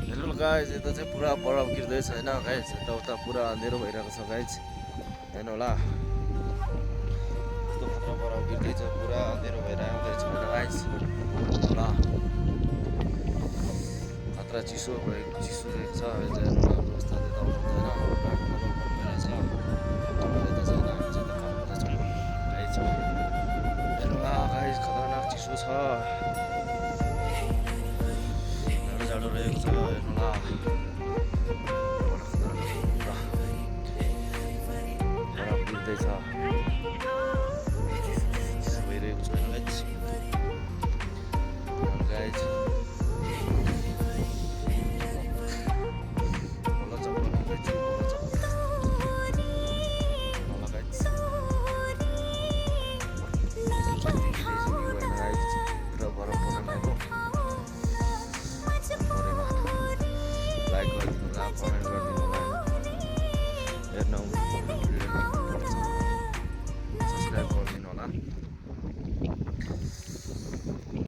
hello guys यता चाहिँ पुरा बरफ गिर्दैछ होइन गाइज यताउता पुरा अँधेरो भइरहेको छ गाइज हेर्नु होला कस्तो खतरा बरफ गिर्दैछ पुरा अँधेरो भएर आउँदैछ होइन गाइज ल खतरा चिसो रहेको छ हेर्नु अवस्था त हुँदैन हेर्नु गाइज खतरनाक चिसो छ जाडो रहेको छ हेर्नु ल बरफ गिर्दैछ भइरहेको छ गाइज लाइक गरिदिनु होला कमेन्ट गरिदिनु होला हेर्नु